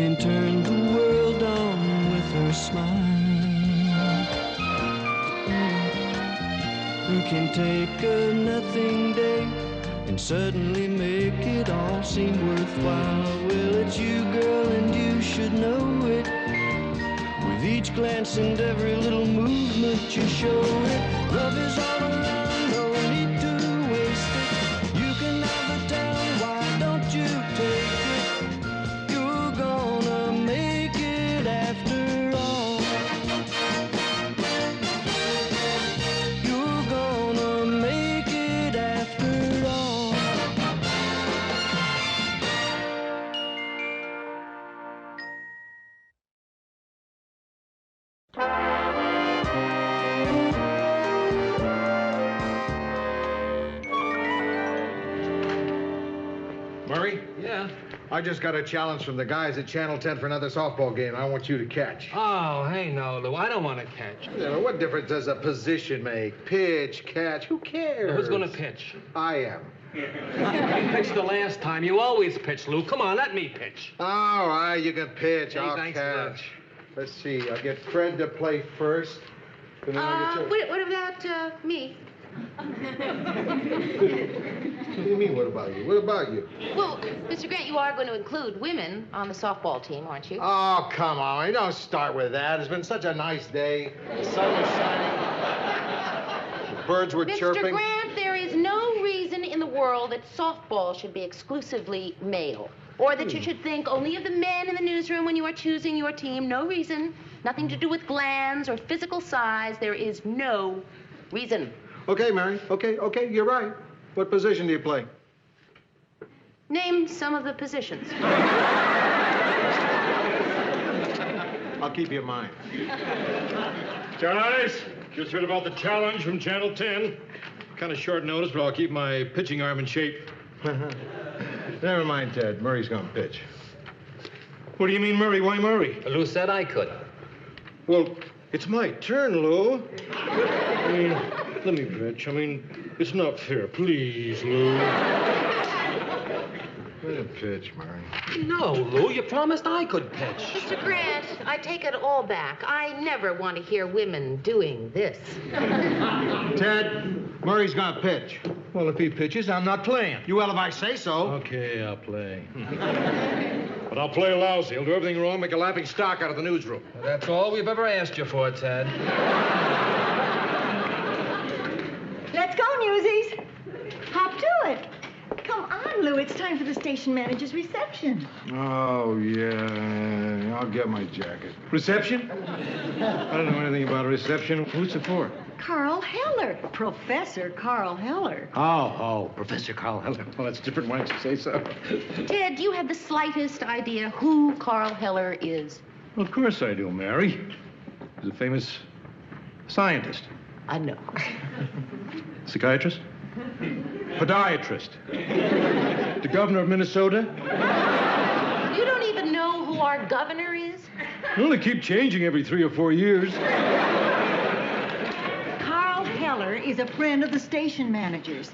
can turn the world on with her smile, who can take a nothing day and suddenly make it all seem worthwhile. Well, it's you, girl, and you should know it. With each glance and every little movement you show it. Love is all around, no need to waste it. You can have the town, why don't you take it? You're gonna make it after all. You're gonna make it after all. Murray? Yeah? I just got a challenge from the guys at Channel 10 for another softball game. I want you to catch. Oh, hey, no, Lou, I don't want to catch. Yeah, what difference does a position make? Pitch, catch, who cares? Who's going to pitch? I am. You pitched the last time. You always pitch, Lou. Come on, let me pitch. All right, you can pitch. Hey, I'll thanks, catch. Let's see. I'll get Fred to play first. And then I'll get you. What about me? What do you mean, what about you? What about you? Well, Mr. Grant, you are going to include women on the softball team, aren't you? Oh, come on. Don't start with that. It's been such a nice day. The sun was shining. The birds were chirping. Mr. Grant, there is no reason in the world that softball should be exclusively male. Or that you should think only of the men in the newsroom when you are choosing your team. No reason. Nothing to do with glands or physical size. There is no reason. Okay, Mary. Okay, you're right. What position do you play? Name some of the positions. I'll keep you in mind. Guys, just heard about the challenge from Channel 10. Kind of short notice, but I'll keep my pitching arm in shape. Never mind, Ted. Murray's gonna pitch. What do you mean, Murray? Why Murray? Lou said I could. Well, it's my turn, Lou. I mean, let me pitch. I mean, it's not fair. Please, Lou. Let him pitch, Murray. No, Lou, you promised I could pitch. Mr. Grant, I take it all back. I never want to hear women doing this. Ted, Murray's gonna pitch. Well, if he pitches, I'm not playing. You will if I say so. Okay, I'll play. But I'll play lousy. I'll do everything wrong, make a laughing stock out of the newsroom. That's all we've ever asked you for, Ted. Let's go, Newsies. Hop to it. Come on, Lou. It's time for the station manager's reception. Oh, yeah. I'll get my jacket. Reception? I don't know anything about a reception. Who's it for? Carl Heller. Professor Carl Heller. Oh, Professor Carl Heller. Well, that's different. Why don't you say so? Ted, do you have the slightest idea who Carl Heller is? Well, of course I do, Mary. He's a famous scientist. I know. Psychiatrist? Podiatrist. The governor of Minnesota? You don't even know who our governor is? Well, they keep changing every 3 or 4 years. Carl Heller is a friend of the station manager's.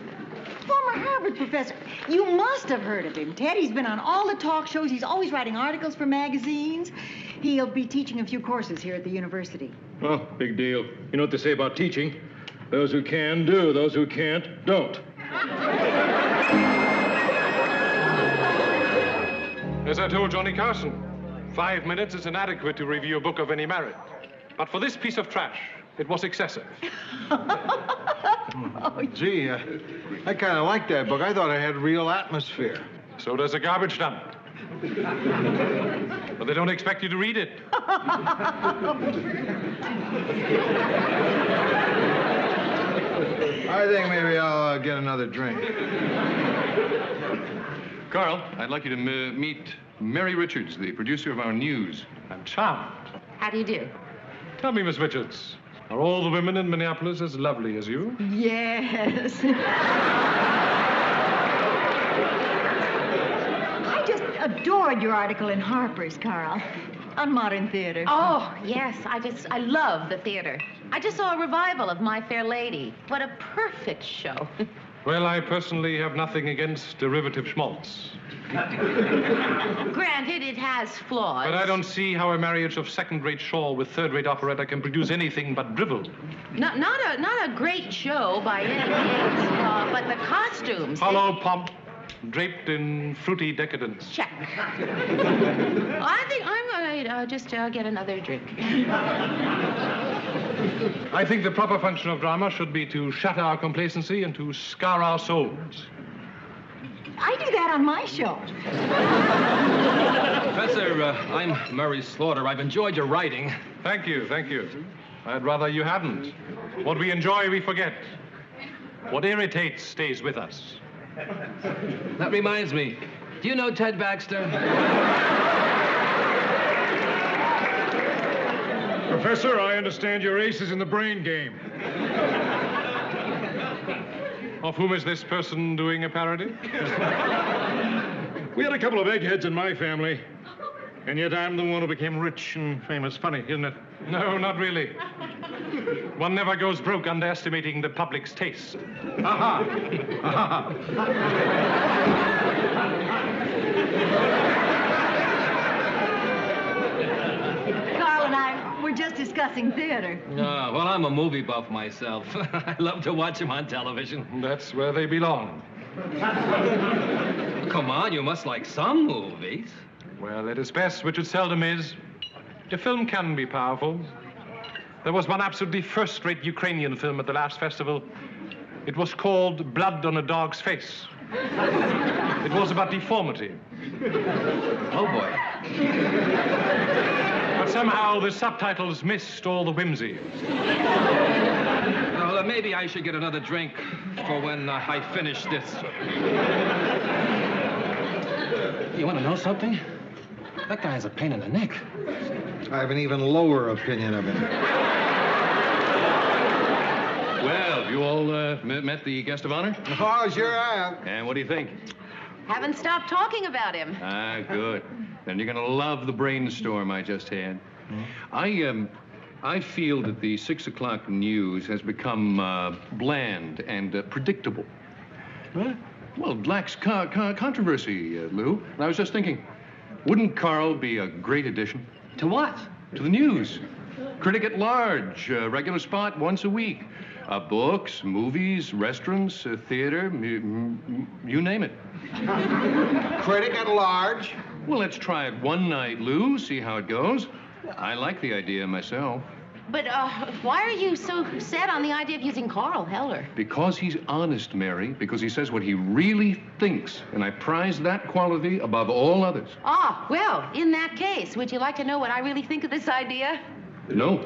Former Harvard professor. You must have heard of him, Ted. He's been on all the talk shows. He's always writing articles for magazines. He'll be teaching a few courses here at the university. Oh, big deal. You know what they say about teaching? Those who can do, those who can't don't. As I told Johnny Carson, 5 minutes is inadequate to review a book of any merit. But for this piece of trash, it was excessive. Oh, gee, I kind of like that book. I thought it had real atmosphere. So does a garbage dump. But they don't expect you to read it. I think maybe I'll get another drink. Carl, I'd like you to meet Mary Richards, the producer of our news. I'm charmed. How do you do? Tell me, Miss Richards, are all the women in Minneapolis as lovely as you? Yes. I just adored your article in Harper's, Carl, on modern theater. Oh, yes. I love the theater. I just saw a revival of My Fair Lady. What a perfect show. Well, I personally have nothing against derivative schmaltz. Granted, it has flaws. But I don't see how a marriage of second-rate Shaw with third-rate operetta can produce anything but drivel. Not a great show by any means, but the costumes... Hollow pomp, draped in fruity decadence. Check. I think I'm going to just get another drink. I think the proper function of drama should be to shatter our complacency and to scar our souls. I do that on my show. Professor, I'm Murray Slaughter. I've enjoyed your writing. Thank you, thank you. I'd rather you hadn't. What we enjoy, we forget. What irritates stays with us. That reminds me. Do you know Ted Baxter? Professor, I understand your ace is in the brain game. Of whom is this person doing a parody? We had a couple of eggheads in my family, and yet I'm the one who became rich and famous. Funny, isn't it? No, not really. One never goes broke underestimating the public's taste. Aha! Aha! Carl and I were just discussing theater. Oh, well, I'm a movie buff myself. I love to watch them on television. That's where they belong. Come on, you must like some movies. Well, at its best, which it seldom is, a film can be powerful. There was one absolutely first-rate Ukrainian film at the last festival. It was called Blood on a Dog's Face. It was about deformity. Oh, boy. But somehow the subtitles missed all the whimsy. Well, maybe I should get another drink for when I finish this. You want to know something? That guy has a pain in the neck. I have an even lower opinion of him. Well, you all met the guest of honor? Oh, sure I have. And what do you think? Haven't stopped talking about him. Ah, good. Then you're going to love the brainstorm I just had. I feel that the 6 o'clock news has become bland and predictable. Huh? Well, it lacks controversy, Lou. And I was just thinking, wouldn't Carl be a great addition? To what? To the news. Critic at large, regular spot once a week. Books, movies, restaurants, theater, you name it. Critic at large? Well, let's try it one night, Lou, see how it goes. I like the idea myself. But why are you so set on the idea of using Carl Heller? Because he's honest, Mary, because he says what he really thinks, and I prize that quality above all others. Ah, well, in that case, would you like to know what I really think of this idea? No.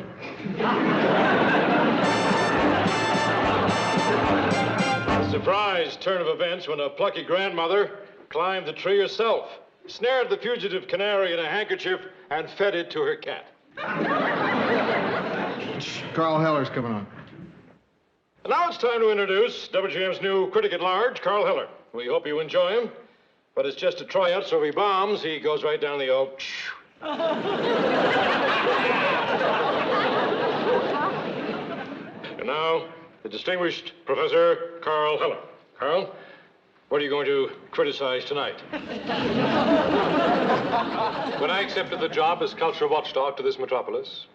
A surprise turn of events when a plucky grandmother climbed the tree herself, snared the fugitive canary in a handkerchief, and fed it to her cat. Carl Heller's coming on. And now it's time to introduce WGM's new critic at large, Carl Heller. We hope you enjoy him, but it's just a tryout, so if he bombs, he goes right down the old. And now, the distinguished Professor Carl Heller. Carl, what are you going to criticize tonight? When I accepted the job as culture watchdog to this metropolis,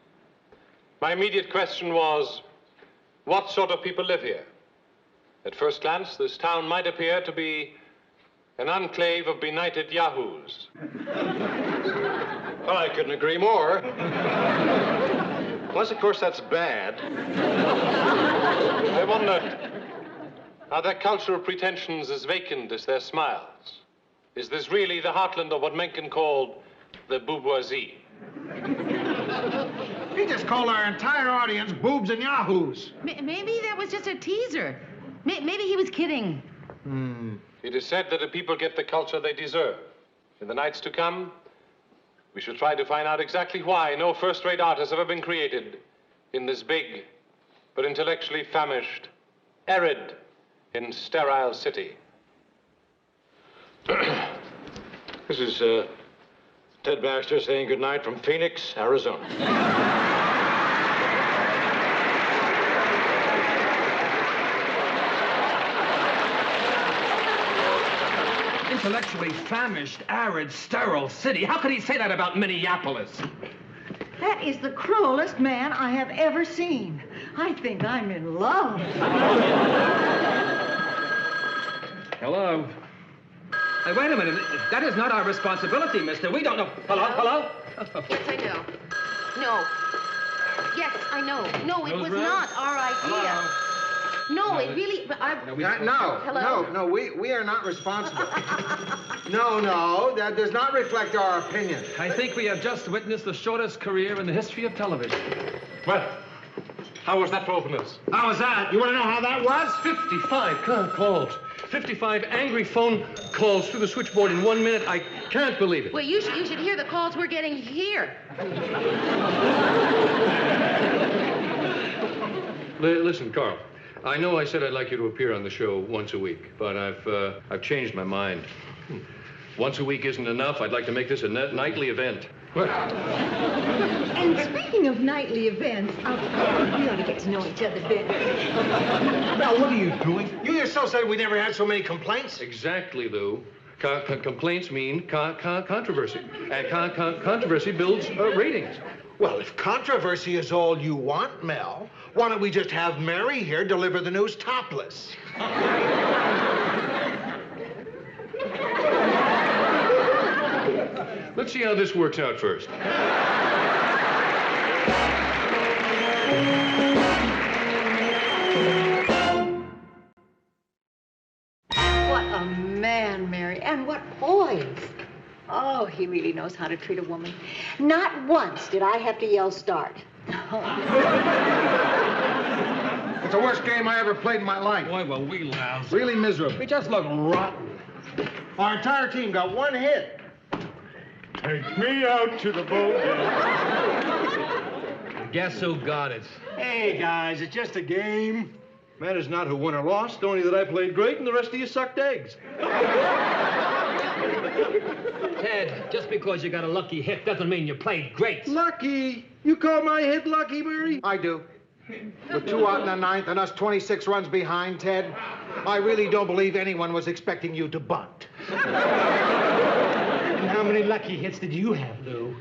my immediate question was, what sort of people live here? At first glance, this town might appear to be an enclave of benighted yahoos. Well, I couldn't agree more. Unless, of course, that's bad. I wonder, are their cultural pretensions as vacant as their smiles? Is this really the heartland of what Mencken called the bourgeoisie? He just called our entire audience boobs and yahoos. Maybe that was just a teaser. Maybe he was kidding. It is said that the people get the culture they deserve. In the nights to come, we shall try to find out exactly why no first-rate art has ever been created in this big, but intellectually famished, arid, and sterile city. This is Ted Baxter saying goodnight from Phoenix, Arizona. intellectually famished, arid, sterile city. How could he say that about Minneapolis? That is the cruelest man I have ever seen. I think I'm in love. Hello? Hey, wait a minute. That is not our responsibility, mister. We don't know. Hello? Yes, I know. No. Yes, I know. No, it was not our idea. No, it really... No, we are not responsible. No, that does not reflect our opinion. I think we have just witnessed the shortest career in the history of television. Well, how was that for openness? How was that? You want to know how that was? 55 calls. 55 angry phone calls through the switchboard in 1 minute. I can't believe it. Well, you should hear the calls we're getting here. Listen, Carl. I know I said I'd like you to appear on the show once a week, but I've changed my mind. Once a week isn't enough. I'd like to make this a nightly event. And speaking of nightly events, we ought to get to know each other better. Now, what are you doing? You yourself said we never had so many complaints. Exactly, Lou. Complaints mean controversy. And controversy builds ratings. Well, if controversy is all you want, Mel, why don't we just have Mary here deliver the news topless? Let's see how this works out first. What a man, Mary, and what poise. Oh, he really knows how to treat a woman. Not once did I have to yell start. It's the worst game I ever played in my life. Boy, were we lousy. Really miserable. We just look rotten. Our entire team got one hit. Take me out to the boat. Guess who got it? Hey, guys, it's just a game. Matters not who won or lost, only that I played great and the rest of you sucked eggs. Ted, just because you got a lucky hit doesn't mean you played great. Lucky? You call my hit lucky, Mary? I do. With 2 out in the ninth and us 26 runs behind, Ted, I really don't believe anyone was expecting you to bunt. And how many lucky hits did you have, Lou?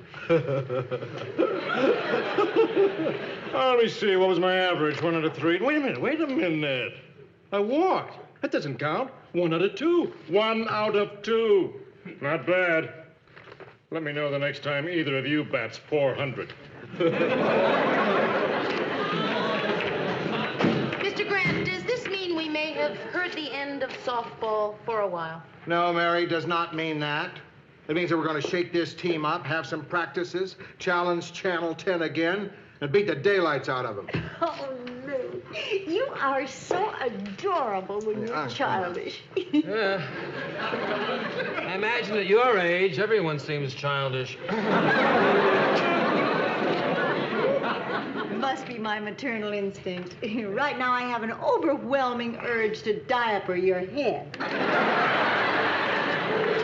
Let me see. What was my average? 1 out of 3. Wait a minute. I walked. That doesn't count. 1 out of 2. 1 out of 2. Not bad. Let me know the next time either of you bats 400. Mr. Grant, does this mean we may have heard the end of softball for a while? No, Mary, does not mean that. It means that we're going to shake this team up, have some practices, challenge Channel 10 again, and beat the daylights out of them. Oh, Lou, you are so adorable when you're childish. I imagine at your age, everyone seems childish. Must be my maternal instinct. Right now I have an overwhelming urge to diaper your head.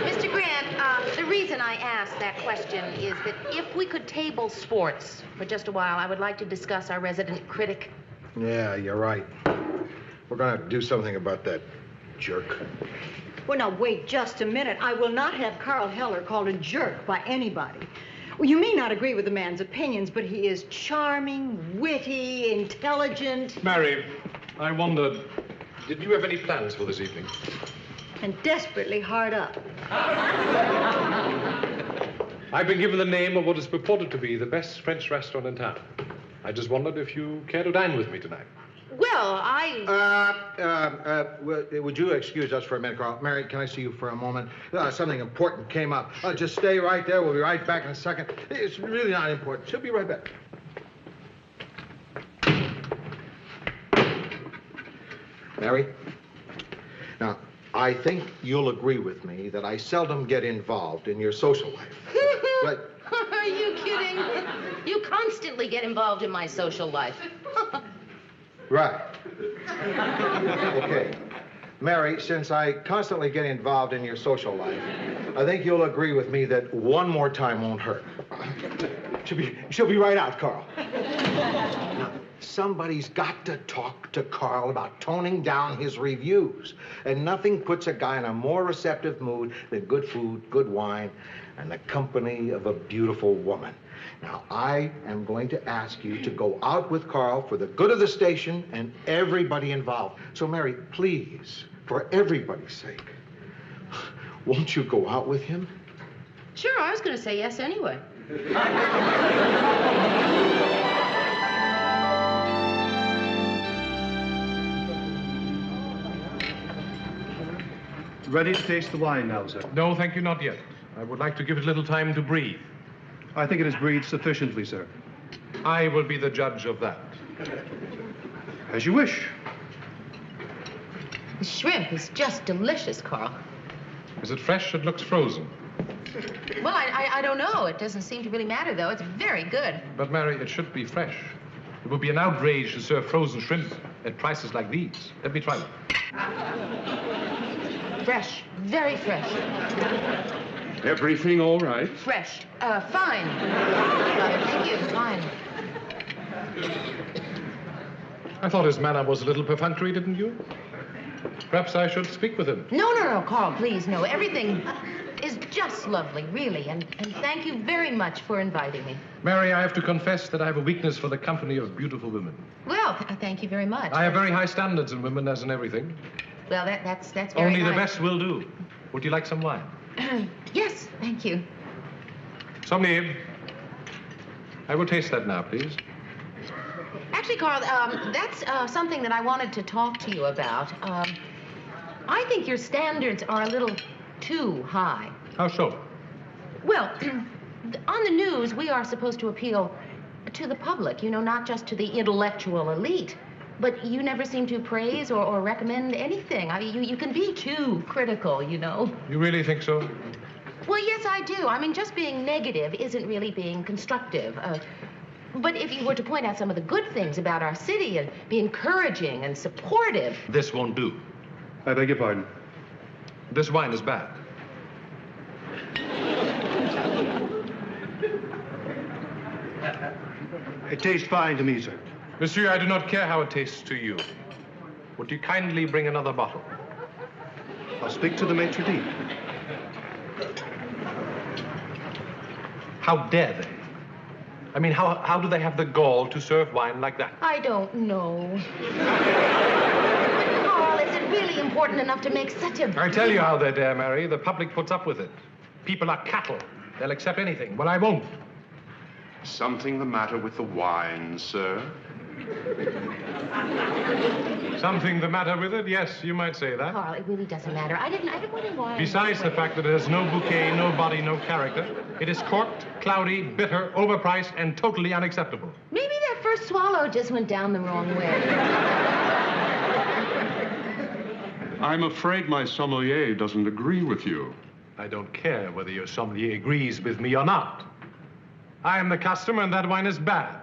Mr. Grant, the reason I asked that question is that if we could table sports for just a while, I would like to discuss our resident critic. Yeah, you're right. We're going to have to do something about that jerk. Well, now, wait just a minute. I will not have Carl Heller called a jerk by anybody. Well, you may not agree with the man's opinions, but he is charming, witty, intelligent. Mary, I wondered, did you have any plans for this evening? And desperately hard up. I've been given the name of what is purported to be the best French restaurant in town. I just wondered if you care to dine with me tonight. Well, Would you excuse us for a minute, Carl? Mary, can I see you for a moment? Something important came up. Just stay right there. We'll be right back in a second. It's really not important. She'll be right back. Mary? Now, I think you'll agree with me that I seldom get involved in your social life. Right? are you kidding? You constantly get involved in my social life. Right. Okay. Mary, since I constantly get involved in your social life, I think you'll agree with me that one more time won't hurt. She'll be right out, Carl. Now, Somebody's got to talk to Carl about toning down his reviews. And nothing puts a guy in a more receptive mood than good food, good wine, and the company of a beautiful woman. Now, I am going to ask you to go out with Carl for the good of the station and everybody involved. So, Mary, please, for everybody's sake, won't you go out with him? Sure, I was going to say yes anyway. Ready to taste the wine now, sir? No, thank you, not yet. I would like to give it a little time to breathe. I think it has breathed sufficiently, sir. I will be the judge of that. As you wish. The shrimp is just delicious, Carl. Is it fresh? It looks frozen. Well, I don't know. It doesn't seem to really matter, though. It's very good. But, Mary, it should be fresh. It would be an outrage to serve frozen shrimp at prices like these. Let me try them. Fresh. Very fresh. Everything all right? Fresh. Fine. Thank you. Fine. I thought his manner was a little perfunctory, didn't you? Perhaps I should speak with him. No, Carl, please, no. Everything is just lovely, really. And thank you very much for inviting me. Mary, I have to confess that I have a weakness for the company of beautiful women. Well, thank you very much. I have very high standards in women, as in everything. Well, that's very Only nice. the best will do. Would you like some wine? Yes, thank you. Somni, I will taste that now, please. Actually, Carl, that's something that I wanted to talk to you about. I think your standards are a little too high. How so? Well, on the news, we are supposed to appeal to the public, you know, not just to the intellectual elite. But you never seem to praise or recommend anything. I mean, you can be too critical, you know. You really think so? Well, yes, I do. I mean, just being negative isn't really being constructive. But if you were to point out some of the good things about our city and be encouraging and supportive... This won't do. I beg your pardon. This wine is bad. It tastes fine to me, sir. Monsieur, I do not care how it tastes to you. Would you kindly bring another bottle? I'll speak to the maitre d'. How dare they? I mean, how do they have the gall to serve wine like that? I don't know. Carl, is it really important enough to make such a... I tell you how they dare, Mary. The public puts up with it. People are cattle. They'll accept anything. Well, I won't. Something the matter with the wine, sir? Something the matter with it? Yes, you might say that. Carl, it really doesn't matter. I didn't want to wine. Besides the fact that it has no bouquet, no body, no character, it is corked, cloudy, bitter, overpriced, and totally unacceptable. Maybe that first swallow just went down the wrong way. I'm afraid my sommelier doesn't agree with you. I don't care whether your sommelier agrees with me or not. I am the customer, and that wine is bad.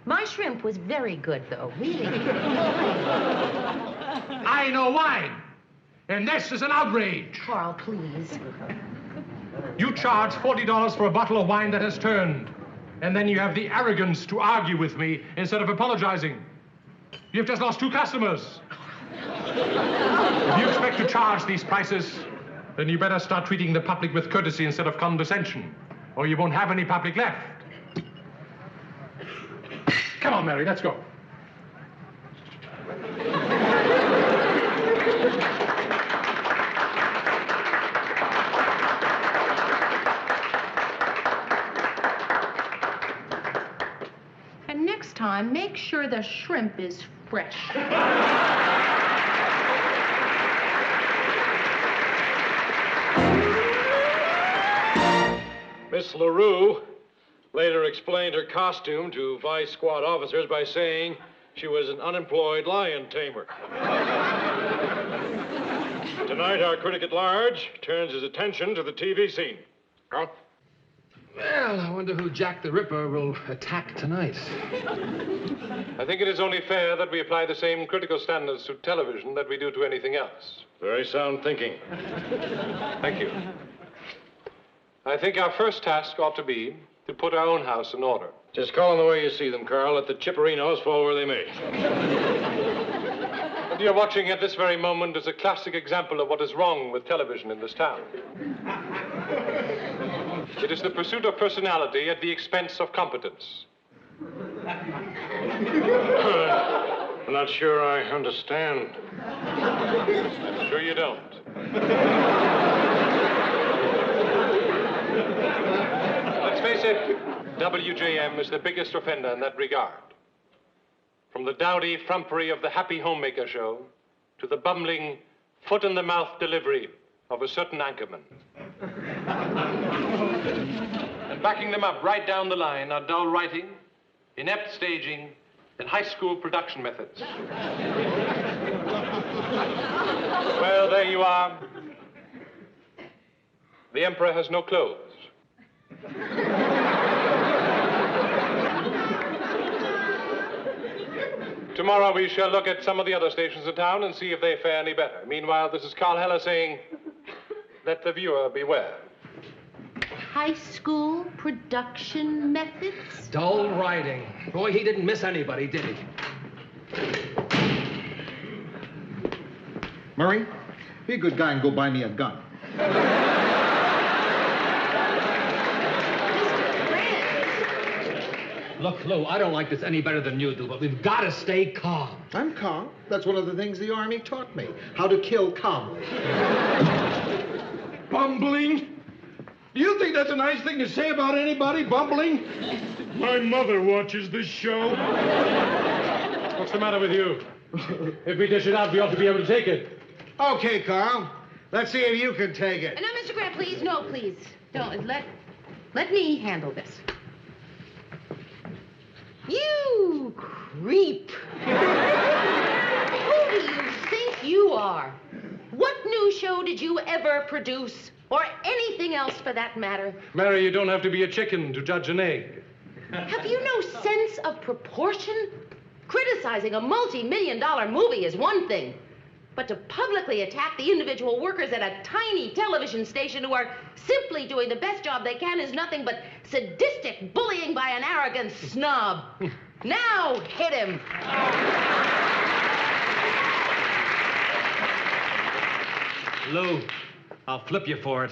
My shrimp was very good, though, really. I know wine, and this is an outrage. Carl, please. You charge $40 for a bottle of wine that has turned, and then you have the arrogance to argue with me instead of apologizing. You've just lost 2 customers. If you expect to charge these prices, then you better start treating the public with courtesy instead of condescension, or you won't have any public left. Come on, Mary, let's go. And next time, make sure the shrimp is fresh. Miss LaRue later explained her costume to vice squad officers by saying she was an unemployed lion tamer. Tonight, our critic at large turns his attention to the TV scene. Carl? Well, I wonder who Jack the Ripper will attack tonight. I think it is only fair that we apply the same critical standards to television that we do to anything else. Very sound thinking. Thank you. I think our first task ought to be to put our own house in order. Just call them the way you see them, Carl. Let the chipperinos fall where they may. What you're watching at this very moment is a classic example of what is wrong with television in this town. It is the pursuit of personality at the expense of competence. I'm not sure I understand. I'm sure you don't. Let's face it, WJM is the biggest offender in that regard. From the dowdy frumpery of the Happy Homemaker show to the bumbling, foot-in-the-mouth delivery of a certain anchorman. And backing them up right down the line are dull writing, inept staging, and high school production methods. Well, there you are. The Emperor has no clothes. Tomorrow we shall look at some of the other stations in town and see if they fare any better. Meanwhile, this is Carl Heller saying, let the viewer beware. High school production methods? Dull writing. Boy, he didn't miss anybody, did he? Murray, be a good guy and go buy me a gun. Look, Lou, I don't like this any better than you do, but we've got to stay calm. I'm calm. That's one of the things the Army taught me. How to kill calmly. Bumbling? Do you think that's a nice thing to say about anybody, bumbling? My mother watches this show. What's the matter with you? If we dish it out, we ought to be able to take it. Okay, Carl. Let's see if you can take it. No, Mr. Grant, please. No, please. Don't. Let me handle this. You creep. Who do you think you are? What new show did you ever produce? Or anything else for that matter? Mary, you don't have to be a chicken to judge an egg. Have you no sense of proportion? Criticizing a multi-million-dollar movie is one thing. But to publicly attack the individual workers at a tiny television station who are simply doing the best job they can is nothing but sadistic bullying by an arrogant snob. Now hit him. Lou, I'll flip you for it.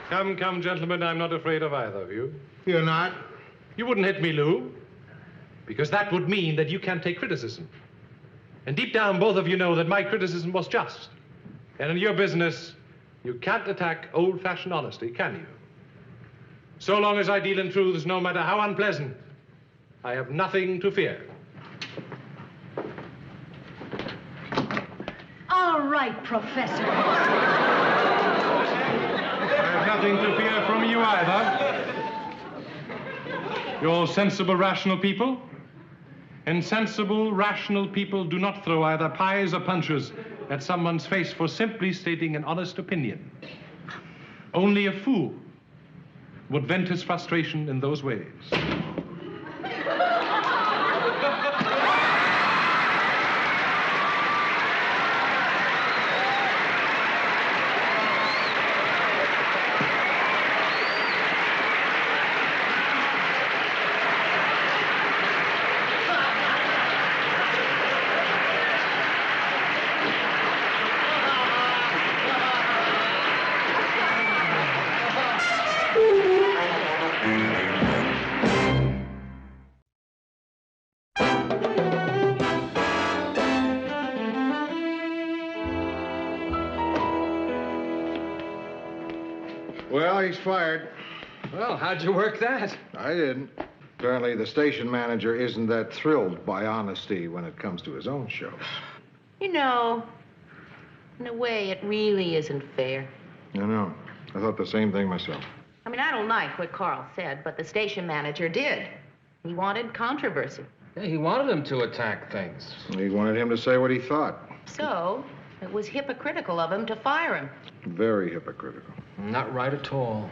Come, come, gentlemen, I'm not afraid of either of you. You're not? You wouldn't hit me, Lou, because that would mean that you can't take criticism. And deep down, both of you know that my criticism was just. And in your business, you can't attack old-fashioned honesty, can you? So long as I deal in truths, no matter how unpleasant, I have nothing to fear. All right, Professor. I have nothing to fear from you either. You're sensible, rational people. And sensible, rational people do not throw either pies or punches at someone's face for simply stating an honest opinion. Only a fool would vent his frustration in those ways. Well, he's fired. Well, how'd you work that? I didn't. Apparently, the station manager isn't that thrilled by honesty when it comes to his own shows. You know, in a way, it really isn't fair. I know. I thought the same thing myself. I mean, I don't like what Carl said, but the station manager did. He wanted controversy. Yeah, he wanted him to attack things. He wanted him to say what he thought. So, it was hypocritical of him to fire him. Very hypocritical. Not right at all.